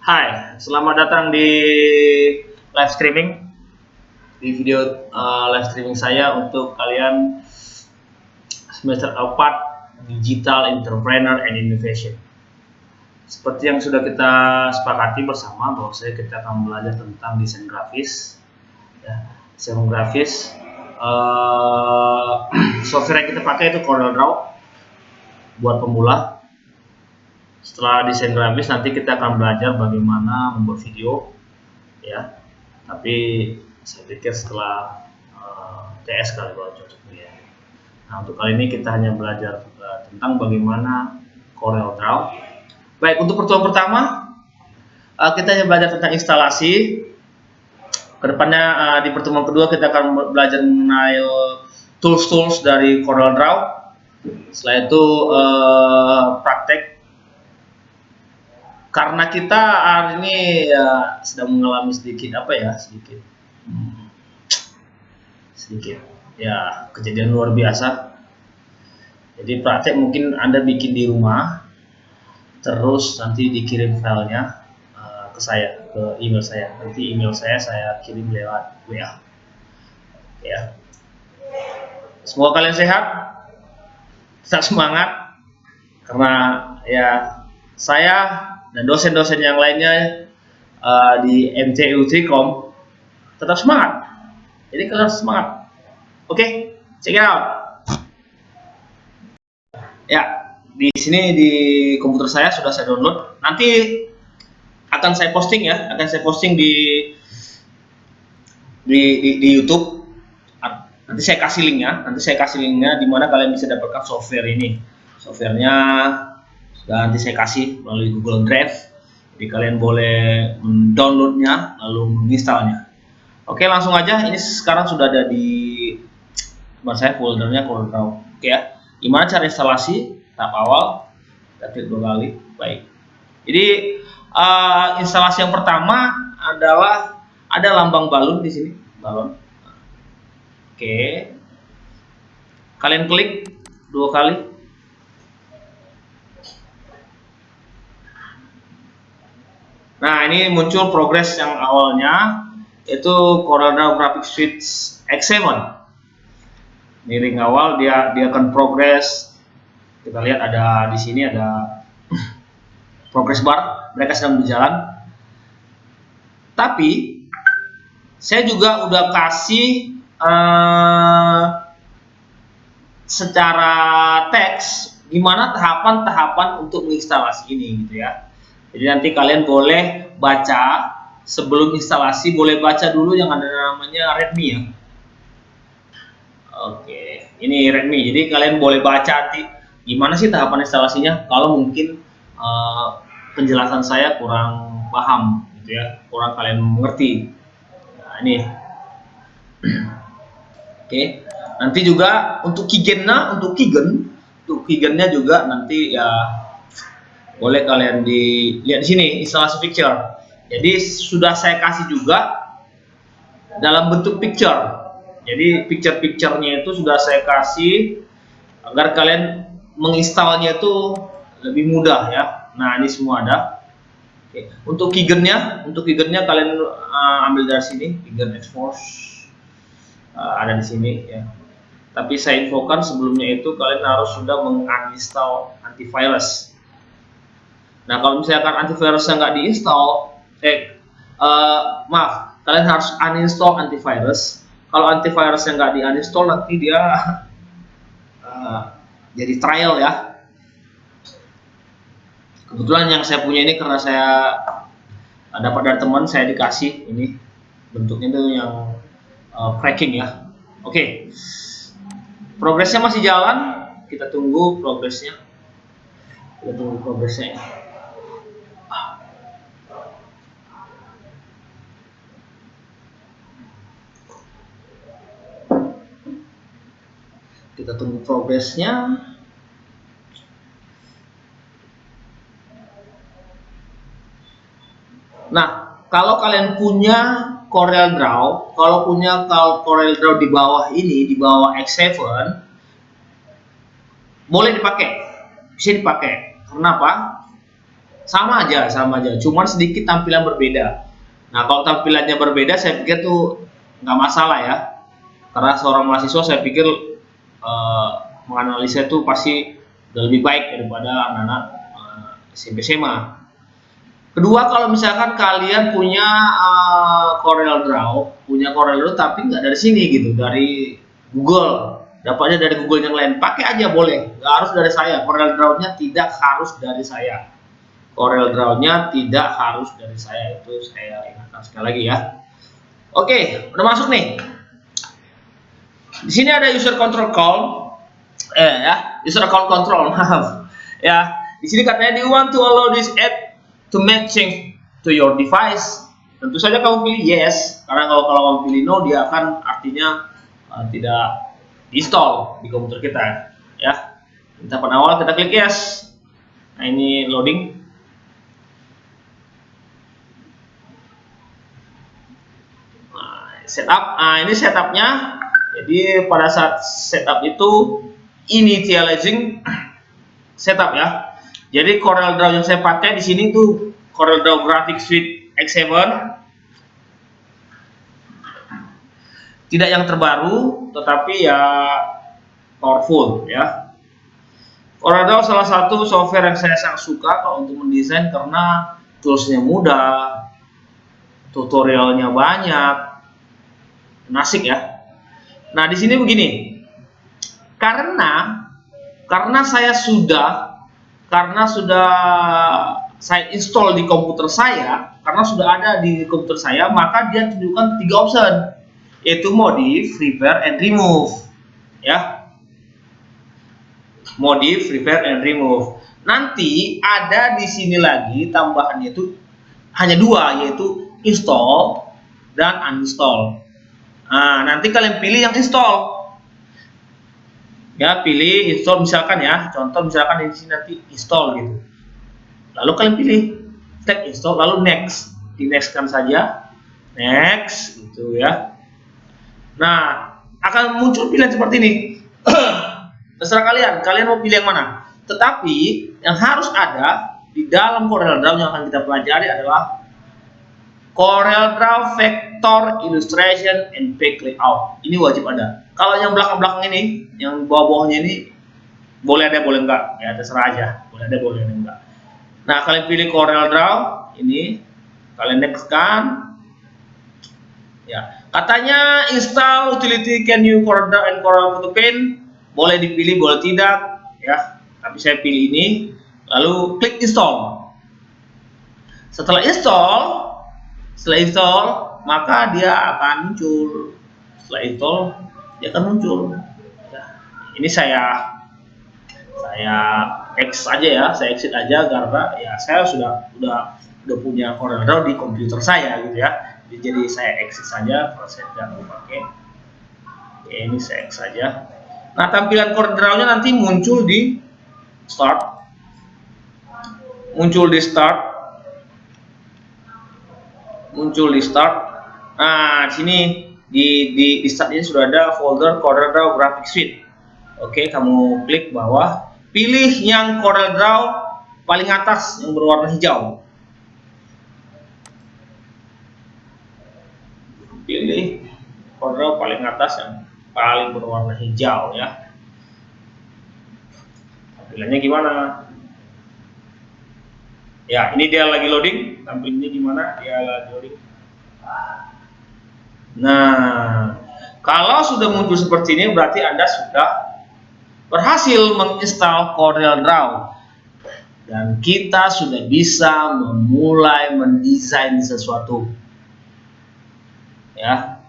Hai, selamat datang di live streaming. Di video live streaming saya untuk kalian semester 4 Digital Entrepreneur and Innovation. Seperti yang sudah kita sepakati bersama bahwa kita akan belajar tentang desain grafis. Ya, desain grafis. Software yang kita pakai itu CorelDRAW buat pemula. Setelah desain grafis nanti kita akan belajar bagaimana membuat video, ya. Tapi saya pikir setelah TS kali baru cocok ya. Nah, untuk kali ini kita hanya belajar tentang bagaimana CorelDRAW. Baik, untuk pertemuan pertama kita hanya belajar tentang instalasi. Kedepannya di pertemuan kedua kita akan belajar mengenai tools-tools dari CorelDRAW. Setelah itu praktek. Karena kita hari ini sedang mengalami sedikit kejadian luar biasa. Jadi praktek mungkin Anda bikin di rumah, terus nanti dikirim filenya ke saya, ke email saya. Nanti email saya kirim lewat WA. Ya. Semoga kalian sehat, tetap semangat, karena ya saya dan dosen-dosen yang lainnya di MTU Telkom tetap semangat. Jadi kalian harus semangat. Oke, check it out. Ya, di sini di komputer saya sudah saya download. Nanti akan saya posting ya, di YouTube. Nanti saya kasih linknya di mana kalian bisa dapatkan software ini. Softwarenya sudah nanti saya kasih melalui Google Drive. Jadi kalian boleh mendownloadnya lalu menginstalnya. Oke, langsung aja. Ini sekarang sudah ada di tempat saya, foldernya CorelDRAW. Oke ya. Gimana cara instalasi? Tahap awal, kita klik 2 kali. Baik. Jadi instalasi yang pertama adalah ada lambang balon di sini, balon. Oke. Kalian klik 2 kali. Nah, ini muncul progres yang awalnya itu CorelDRAW Graphics Suite X7. Ini ring awal dia akan progres. Kita lihat ada di sini ada progress bar, mereka sedang berjalan. Tapi saya juga udah kasih secara teks gimana tahapan-tahapan untuk menginstalasi ini gitu ya. Jadi nanti kalian boleh baca sebelum instalasi, boleh baca dulu yang ada namanya README ya. Oke, ini README. Jadi kalian boleh baca nanti gimana sih tahapan instalasinya. Kalau mungkin penjelasan saya kurang paham gitu ya, kurang kalian mengerti. Nah, ini. Oke. Nanti juga untuk keygennya juga nanti ya boleh kalian dilihat di sini instalasi picture. Jadi sudah saya kasih juga dalam bentuk picture. Jadi picture-nya itu sudah saya kasih agar kalian menginstalnya itu lebih mudah ya. Nah, ini semua ada. Oke. Untuk keygennya kalian ambil dari sini, keygen Xforce ada di sini ya. Tapi saya infokan sebelumnya itu kalian harus sudah menginstall antivirus. Nah, kalau misalkan antivirusnya nggak diinstal, kalian harus uninstall antivirus. Kalau antivirusnya nggak di-uninstall, nanti dia jadi trial ya. Kebetulan yang saya punya ini karena saya dapat dari teman, saya dikasih ini bentuknya itu yang cracking ya. Oke. Progresnya masih jalan, kita tunggu progresnya. Ya. Kita tunggu progresnya. Nah, kalau kalian punya CorelDRAW, CorelDRAW di bawah ini, di bawah X7, boleh dipakai, bisa dipakai. Kenapa? sama aja, cuman sedikit tampilan berbeda. Nah, kalau tampilannya berbeda, saya pikir tuh nggak masalah ya, karena seorang mahasiswa saya pikir menganalisa itu pasti lebih baik daripada anak-anak SMP SMA. Kedua, kalau misalkan kalian punya Corel Draw, tapi nggak dari sini gitu, dari Google, dapatnya dari Google yang lain, pakai aja boleh, nggak harus dari saya. Corel Draw-nya tidak harus dari saya. Corel Draw-nya tidak harus dari saya, itu saya ingatkan sekali lagi ya. Oke, udah masuk nih. Di sini ada user control call, user account control, maaf. Ya, di sini katanya, do you want to allow this app to make change to your device? Tentu saja kamu pilih yes, karena kalau kamu pilih no, dia akan artinya tidak install di komputer kita. Ya, tahapan awal kita klik yes. Nah, ini loading. Nah, setup. Nah, ini setupnya. Jadi pada saat setup itu initializing setup ya. Jadi Corel Draw yang saya pakai di sini tuh Corel Draw Graphics Suite X7. Tidak yang terbaru, tetapi ya powerful ya. Corel Draw salah satu software yang saya sangat suka kalau untuk mendesain, karena toolsnya mudah, tutorialnya banyak, asik ya. Nah, di sini begini, karena saya sudah saya install di komputer saya, karena sudah ada di komputer saya, maka dia tunjukkan 3 option, yaitu modif, repair, and remove ya. Modif, repair, and remove. Nanti ada di sini lagi tambahannya itu hanya 2, yaitu install dan uninstall. Nah, nanti kalian pilih yang install. Ya, pilih install misalkan ya. Contoh misalkan di sini nanti install gitu. Lalu kalian pilih tag install, lalu next. Di next kan saja. Next gitu ya. Nah, akan muncul pilihan seperti ini. Terserah kalian mau pilih yang mana. Tetapi yang harus ada di dalam Corel Draw yang akan kita pelajari adalah Corel Draw Vector Illustration and Page Layout. Ini wajib ada. Kalau yang belakang-belakang ini, yang bawah-bawahnya ini, boleh ada, boleh enggak. Ya, terserah aja. Boleh ada, boleh enggak. Nah, kalian pilih Corel Draw ini, kalian next kan. Ya, katanya install utility can you Corel Draw and Corel Photo Paint. Boleh dipilih, boleh tidak. Ya, tapi saya pilih ini. Lalu klik install. Setelah install, maka dia akan muncul. Setelah install, dia akan muncul. Ini saya exit aja ya, saya exit aja karena ya saya sudah punya Corel Draw di komputer saya gitu ya. Jadi saya exit saja kalau saya tidak mau pakai. Oke, ini saya exit saja. Nah, tampilan Corel Draw-nya nanti muncul di start. Muncul di start. Nah, di sini di start ini sudah ada folder Corel Draw Graphics Suite. Oke, kamu klik bawah, pilih yang Corel Draw paling atas yang berwarna hijau. Pilih Corel Draw paling atas yang paling berwarna hijau ya. Tampilannya gimana? Ya, ini dia lagi loading. Tampilannya gimana? Dia lagi loading. Nah, kalau sudah muncul seperti ini, berarti Anda sudah berhasil menginstal Corel Draw. Dan kita sudah bisa memulai mendesain sesuatu. Ya.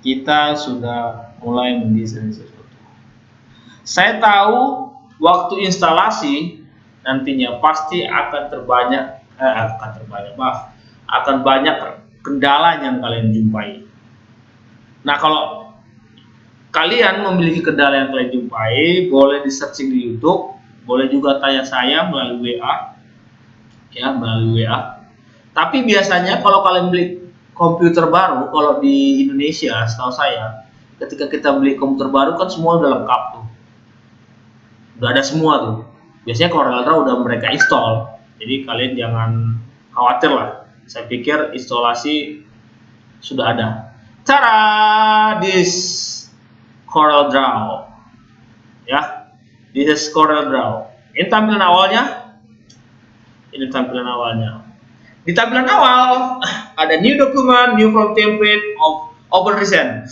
Kita sudah mulai mendesain sesuatu. Saya tahu waktu instalasi nantinya pasti akan banyak kendala yang kalian jumpai. Nah, kalau kalian memiliki kendala yang kalian jumpai, boleh di searching di YouTube, boleh juga tanya saya melalui WA, ya melalui WA. Tapi biasanya kalau kalian beli komputer baru, kalau di Indonesia, setahu saya, ketika kita beli komputer baru kan semua udah lengkap tuh, udah ada semua tuh. biasanya CorelDRAW udah mereka install, jadi kalian jangan khawatir lah. Saya pikir instalasi sudah ada. Cara this CorelDRAW, ya, this is CorelDRAW. Ini tampilan awalnya. Ini tampilan awalnya. Di tampilan awal ada new document, new from template of open recent.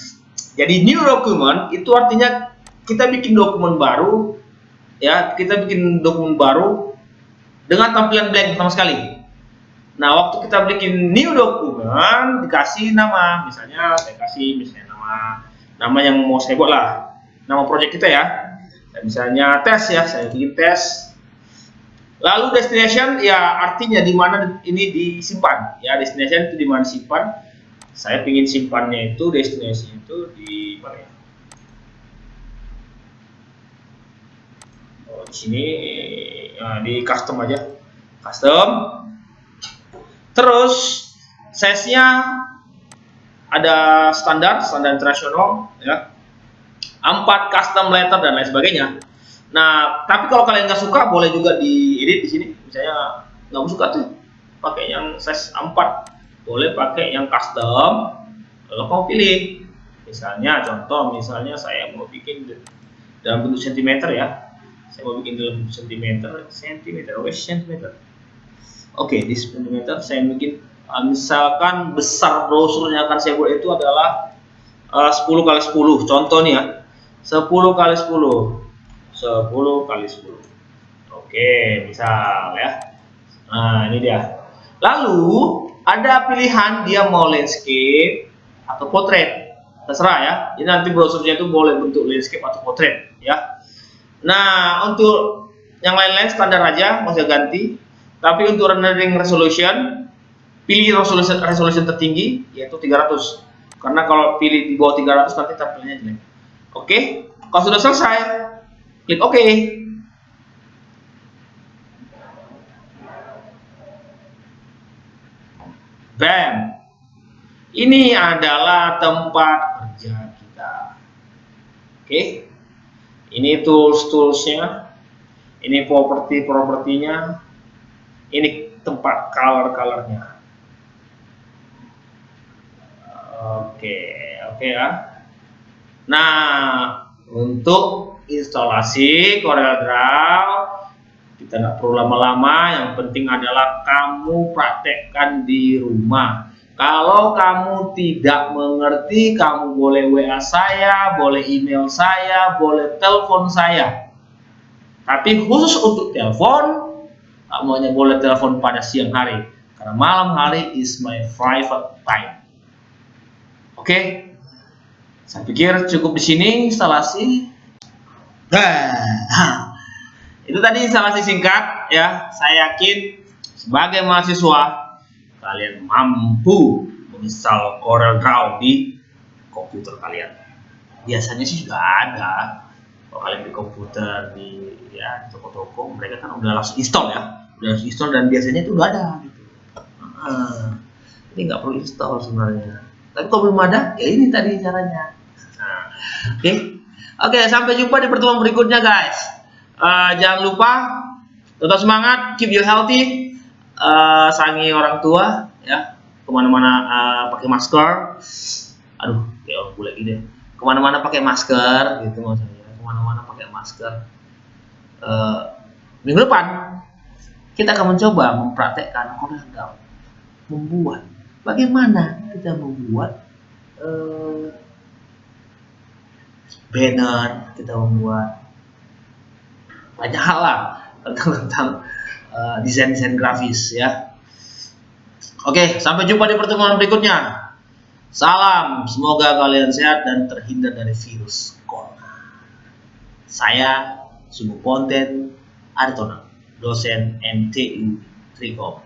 Jadi new document itu artinya kita bikin dokumen baru, ya, kita bikin dokumen baru dengan tampilan blank sama sekali. Nah, waktu kita bikin new dokumen dikasih nama, misalnya saya kasih misalnya nama yang mau saya buat lah, nama project kita ya. Dan misalnya tes ya, saya bikin tes. Lalu destination ya artinya di mana ini disimpan, ya, destination itu di mana simpan. Saya ingin simpannya itu destination itu di mana ya? Oh, di sini, nah, di custom aja, custom. Terus size-nya ada standar internasional, ya, 4 custom letter dan lain sebagainya. Nah, tapi kalau kalian nggak suka boleh juga diedit di sini. Misalnya nggak suka tuh pakai yang size 4, boleh pakai yang custom. Lalu kamu pilih. Misalnya contoh, misalnya saya mau bikin dalam bentuk sentimeter ya. Saya mau bikin dalam bentuk sentimeter. Oke, di sentimeter saya bikin misalkan besar brosurnya akan saya buat itu adalah 10 kali 10. Contoh nih ya. 10 kali 10. 10 kali 10. Oke, misal ya. Nah, ini dia. Lalu ada pilihan dia mau landscape atau portrait. Terserah ya. Jadi nanti brosurnya itu boleh bentuk landscape atau portrait ya. Nah, untuk yang lain-lain standar aja, mau saya ganti. Tapi untuk rendering resolution, pilih resolution tertinggi yaitu 300. Karena kalau pilih di bawah 300 nanti tampilnya jelek. Oke, kalau sudah selesai, klik OK. Bam. Ini adalah tempat kerja kita. Oke. Ini tools-toolsnya. Ini propertinya. Ini tempat color-colornya. Oke ya. Nah, untuk instalasi CorelDRAW kita nggak perlu lama-lama, yang penting adalah kamu praktekkan di rumah. Kalau kamu tidak mengerti, kamu boleh WA saya, boleh email saya, boleh telepon saya. Tapi khusus untuk telepon, kamu hanya boleh telepon pada siang hari, karena malam hari is my private time. Oke? Saya pikir cukup di sini instalasi. Itu tadi instalasi singkat ya. Saya yakin sebagai mahasiswa kalian mampu menginstal CorelDRAW di komputer kalian. Biasanya sih sudah ada. Kalau kalian di komputer di ya toko-toko, mereka kan udah langsung install ya. Udah langsung install dan biasanya itu udah ada gitu. Ini nggak perlu install sebenarnya. Tapi kalau belum ada, ya ini tadi caranya. Oke, sampai jumpa di pertemuan berikutnya guys. Jangan lupa tetap semangat, keep you healthy, sayangi orang tua ya, kemana-mana pakai masker. Aduh, kayak orang bule gini. Kemana-mana pakai masker gitu maksudnya. Kemana-mana pakai masker. Minggu depan kita akan mencoba mempraktekkan CorelDRAW, membuat bagaimana kita membuat banner, kita membuat banyak hal lah tentang desain grafis ya. Oke, sampai jumpa di pertemuan berikutnya. Salam, semoga kalian sehat dan terhindar dari virus corona. Saya Sumbu Ponten Aritonang, dosen MTU Trikom.